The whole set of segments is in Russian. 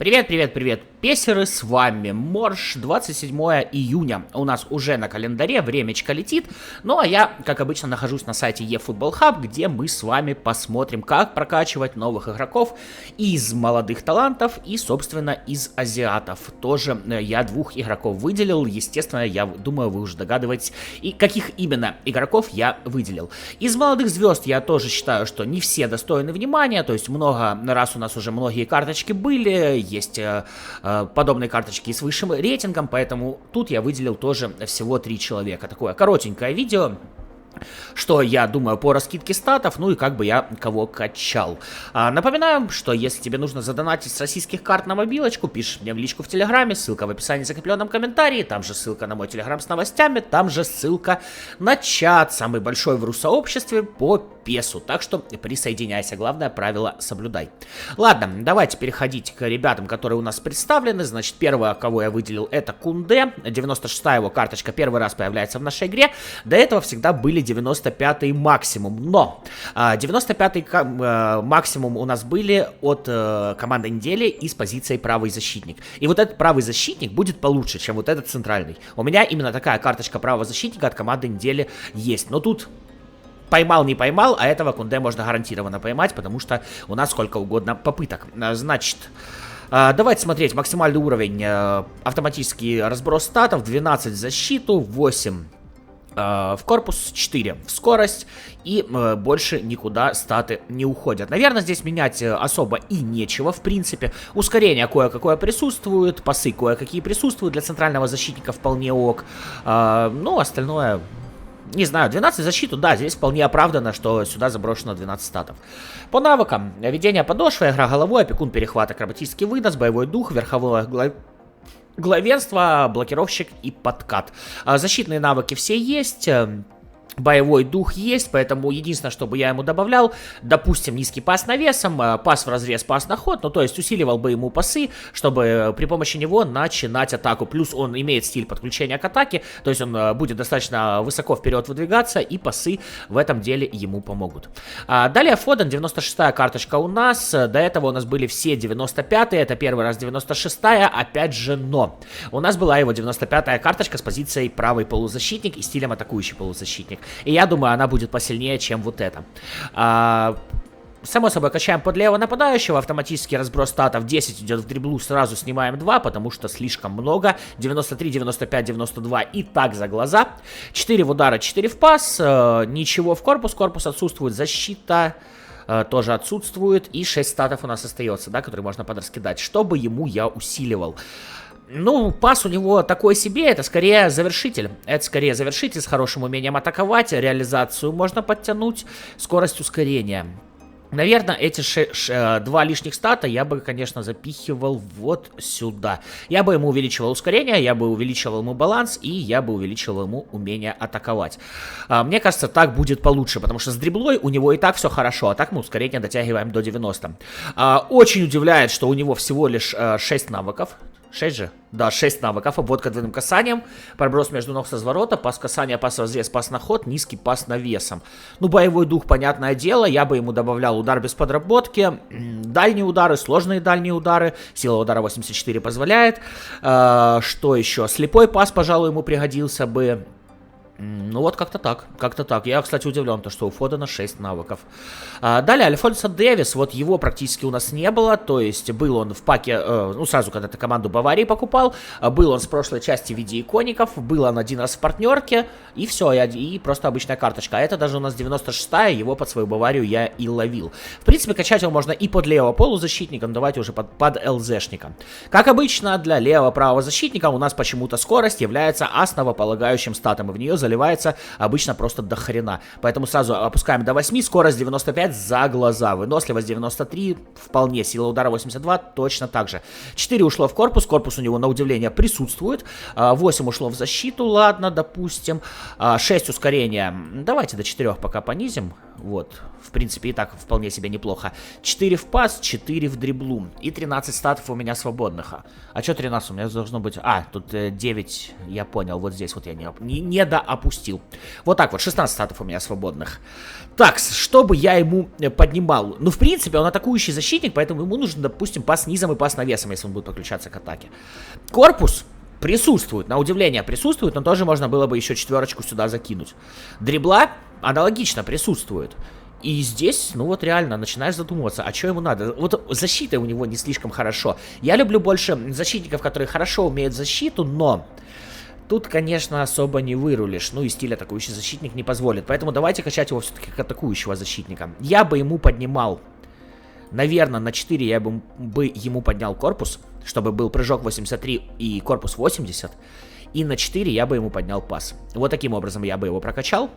Привет, привет, привет, песеры, с вами Морж, 27 июня, у нас уже на календаре, времечко летит, ну а я, как обычно, нахожусь на сайте eFootball Hub, где мы с вами посмотрим, как прокачивать новых игроков из молодых талантов и, собственно, из азиатов. Тоже я двух игроков выделил, естественно, я думаю, вы уже догадываетесь, и каких именно игроков я выделил. Из молодых звезд я тоже считаю, что не все достойны внимания, то есть много раз у нас уже многие карточки были, есть подобные карточки с высшим рейтингом, поэтому тут я выделил тоже всего 3 человека. Такое коротенькое видео, что я думаю по раскидке статов, ну и как бы я кого качал. Напоминаю, что если тебе нужно задонатить с российских карт на мобилочку, пишешь мне в личку в Телеграме, ссылка в описании в закрепленном комментарии, там же ссылка на мой Телеграм с новостями, там же ссылка на чат, самый большой в рус-сообществе по песу, так что присоединяйся, главное правило соблюдай. Ладно, давайте переходить к ребятам, которые у нас представлены. Значит, первое, кого я выделил, это Кунде, 96-я его карточка первый раз появляется в нашей игре, до этого всегда были 95-й максимум, но 95-й максимум у нас были от команды недели и с позицией правый защитник. И вот этот правый защитник будет получше, чем вот этот центральный. У меня именно такая карточка правого защитника от команды недели есть, но тут поймал, не поймал, а этого Кунде можно гарантированно поймать, потому что у нас сколько угодно попыток. Значит, давайте смотреть максимальный уровень, автоматический разброс статов, 12 в защиту, 8 в корпус, 4 в скорость, и больше никуда статы не уходят. Наверное, здесь менять особо и нечего, в принципе. Ускорение кое-какое присутствует, пасы кое-какие присутствуют, для центрального защитника вполне ок. Ну, остальное, не знаю, 12 защиту, да, здесь вполне оправдано, что сюда заброшено 12 статов. По навыкам: ведение подошвы, игра головой, опекун, перехват, акробатический вынос, боевой дух, верховое главенство, блокировщик и подкат. Защитные навыки все есть. Боевой дух есть, поэтому единственное, что бы я ему добавлял, допустим, низкий пас навесом, пас в разрез, пас на ход, ну то есть усиливал бы ему пасы, чтобы при помощи него начинать атаку. Плюс он имеет стиль подключения к атаке, то есть он будет достаточно высоко вперед выдвигаться, и пасы в этом деле ему помогут. Далее Фоден, 96-я карточка у нас, до этого у нас были все 95-е, это первый раз 96-я, опять же, но у нас была его 95-я карточка с позицией правый полузащитник и стилем атакующий полузащитник. И я думаю, она будет посильнее, чем вот это. Само собой, качаем под левого нападающего. Автоматический разброс статов 10 идет в дриблу, сразу снимаем 2, потому что слишком много. 93, 95, 92 и так за глаза. 4 в удара, 4 в пас. Ничего в корпус. Корпус отсутствует. Защита тоже отсутствует. И 6 статов у нас остается, да, которые можно подраскидать. Чтобы ему я усиливал. Ну, пас у него такой себе, это скорее завершитель. Это скорее завершитель с хорошим умением атаковать, реализацию можно подтянуть, скорость ускорения. Наверное, эти 2 лишних стата я бы, конечно, запихивал вот сюда. Я бы ему увеличивал ускорение, я бы увеличивал ему баланс, и я бы увеличивал ему умение атаковать. Мне кажется, так будет получше, потому что с дриблой у него и так все хорошо, а так мы ускорение дотягиваем до 90. Очень удивляет, что у него всего лишь 6 навыков. 6 же? Да, 6 навыков. Обводка двойным касанием, проброс между ног со разворота, пас касания, пас разрез, пас на ход, низкий пас навесом. Ну, боевой дух, понятное дело, я бы ему добавлял удар без подработки, дальние удары, сложные дальние удары, сила удара 84 позволяет. Что еще? Слепой пас, пожалуй, ему пригодился бы. Ну вот как-то так, как-то так. Я, кстати, удивлен, то, что у Фодена 6 навыков. Далее Альфонсо Дэвис, вот его практически у нас не было, то есть был он в паке, ну сразу, когда ты команду Баварии покупал, был он с прошлой части в виде икоников, был он один раз в партнерке, и все, и просто обычная карточка. А это даже у нас 96-я, его под свою Баварию я и ловил. В принципе, качать его можно и под левого полузащитника, но давайте уже под ЛЗшника. Как обычно, для левого правого защитника у нас почему-то скорость является основополагающим статом, и в нее заливается обычно просто до хрена. Поэтому сразу опускаем до 8, скорость 95 за глаза, выносливость 93 вполне, сила удара 82 точно так же. 4 ушло в корпус, корпус у него на удивление присутствует, 8 ушло в защиту, ладно, допустим, 6 ускорения, давайте до 4 пока понизим, вот, в принципе и так вполне себе неплохо. 4 в пас, 4 в дриблу и 13 статов у меня свободных. А что 13 у меня должно быть? Тут 9, я понял, вот здесь вот я не опустил. Вот так вот, 16 статов у меня свободных. Так, чтобы я ему поднимал. Ну, в принципе, он атакующий защитник, поэтому ему нужен, допустим, пас низом и пас навесом, если он будет подключаться к атаке. Корпус присутствует, на удивление присутствует, но тоже можно было бы еще четверочку сюда закинуть. Дрибла аналогично присутствует. И здесь, ну вот реально, начинаешь задумываться, а что ему надо? Вот защита у него не слишком хорошо. Я люблю больше защитников, которые хорошо умеют защиту, но тут, конечно, особо не вырулишь. Ну и стиль атакующий защитник не позволит. Поэтому давайте качать его все-таки как атакующего защитника. Я бы ему поднимал, наверное, на 4 я бы ему поднял корпус, чтобы был прыжок 83 и корпус 80. И на 4 я бы ему поднял пас. Вот таким образом я бы его прокачал,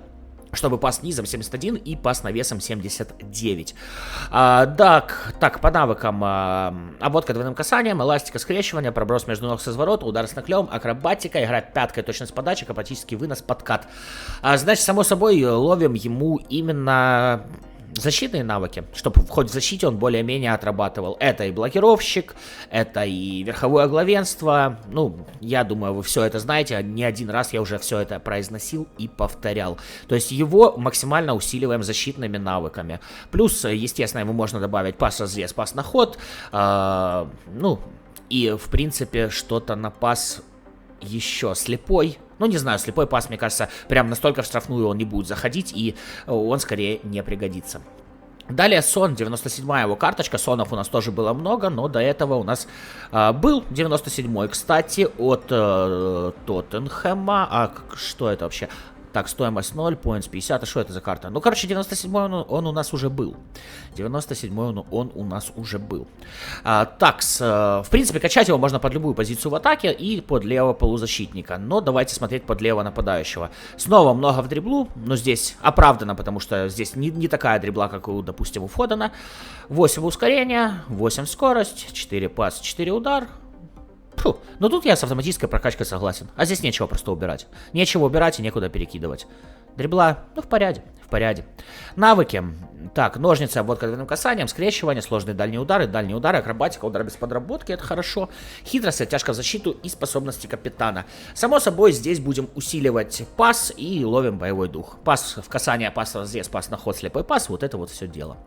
чтобы пас низом 71 и пас навесом 79. Так, по навыкам. Обводка двойным касанием, эластика скрещивания, проброс между ног с разворота, удар с наклем, акробатика, игра пяткой, точность подачи, акробатический вынос, подкат. Значит, само собой, ловим ему именно защитные навыки, чтобы хоть в защите он более-менее отрабатывал. Это и блокировщик, это и верховое главенство. Ну, я думаю, вы все это знаете. Не один раз я уже все это произносил и повторял. То есть его максимально усиливаем защитными навыками. Плюс, естественно, ему можно добавить пас-разрез, пас на ход. Ну, и, в принципе, что-то на пас еще. Слепой. Ну, не знаю, слепой пас, мне кажется, прям настолько в штрафную он не будет заходить, и он скорее не пригодится. Далее Сон, 97-я его карточка. Сонов у нас тоже было много, но до этого у нас был 97-й, кстати, от Тоттенхэма. А что это вообще? Так, стоимость 0, points 50, а что это за карта? Ну, короче, 97-й он у нас уже был. 97-й он у нас уже был. Так, в принципе, качать его можно под любую позицию в атаке и под левого полузащитника. Но давайте смотреть под левого нападающего. Снова много в дриблу, но здесь оправдано, потому что здесь не такая дрибла, как, допустим, у Фодена. 8 ускорения, 8 скорость, 4 пас, 4 удар. Фу, но тут я с автоматической прокачкой согласен. А здесь нечего просто убирать. Нечего убирать и некуда перекидывать. Дрибла, ну в порядке, в порядке. Навыки. Так, ножницы, обводка двойным касанием, скрещивание, сложные дальние удары, акробатика, удары без подработки, это хорошо. Хитрость, оттяжка в защиту и способности капитана. Само собой, здесь будем усиливать пас и ловим боевой дух. Пас в касание, пас в разрез, пас на ход, слепой пас, вот это вот все дело.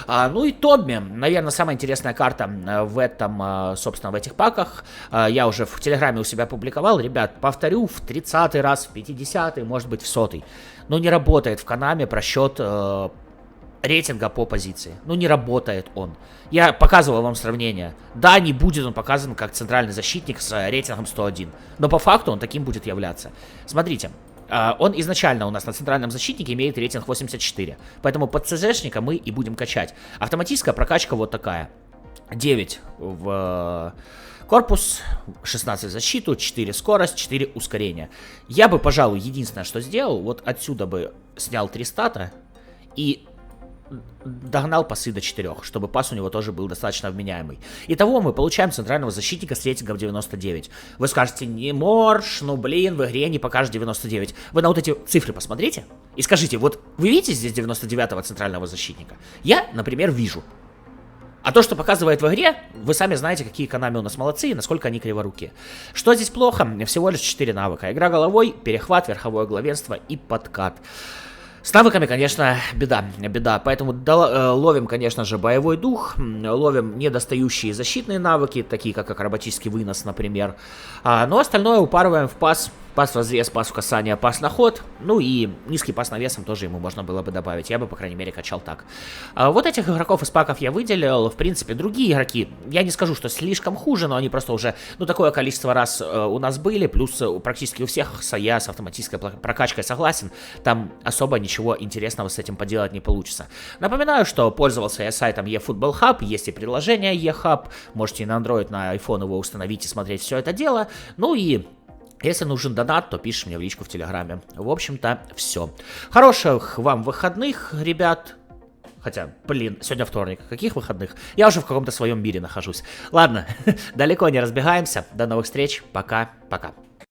Ну и Тодми, наверное, самая интересная карта в этом, собственно, в этих паках. Я уже в Телеграме у себя публиковал. Ребят, повторю в 30-й раз, в 50-й, может быть в 100-й. Но не работает в Канаме просчет рейтинга по позиции. Ну, не работает он. Я показывал вам сравнение. Да, не будет он показан как центральный защитник с рейтингом 101. Но по факту он таким будет являться. Смотрите. Он изначально у нас на центральном защитнике имеет рейтинг 84. Поэтому под ЦЗшника мы и будем качать. Автоматическая прокачка вот такая. 9 в корпус, 16 в защиту, 4 скорость, 4 ускорения. Я бы, пожалуй, единственное, что сделал, вот отсюда бы снял 3 стата и догнал пасы до 4, чтобы пас у него тоже был достаточно вменяемый. Итого мы получаем центрального защитника с рейтингом 99. Вы скажете, не морж, ну блин, в игре не покажет 99. Вы на вот эти цифры посмотрите и скажите, вот вы видите здесь 99-го центрального защитника? Я, например, вижу. А то, что показывает в игре, вы сами знаете, какие Konami у нас молодцы и насколько они криворукие. Что здесь плохо? Всего лишь 4 навыка. Игра головой, перехват, верховое главенство и подкат. С навыками, конечно, беда. Поэтому ловим, конечно же, боевой дух, ловим недостающие защитные навыки, такие как акробатический вынос, например. Но остальное упарываем в пас. Пас в разрез, пас в касание, пас на ход. Ну и низкий пас навесом тоже ему можно было бы добавить. Я бы, по крайней мере, качал так. Вот этих игроков из паков я выделил. В принципе, другие игроки, я не скажу, что слишком хуже, но они просто уже, ну, такое количество раз у нас были. Плюс практически у всех я с автоматической прокачкой согласен. Там особо ничего интересного с этим поделать не получится. Напоминаю, что пользовался я сайтом eFootball Hub. Есть и приложение eHub. Можете и на Android, на iPhone его установить и смотреть все это дело. Ну и если нужен донат, то пишешь мне в личку в Телеграме. В общем-то, все. Хороших вам выходных, ребят. Хотя, блин, сегодня вторник. Каких выходных? Я уже в каком-то своем мире нахожусь. Ладно, далеко не разбегаемся. До новых встреч. Пока-пока.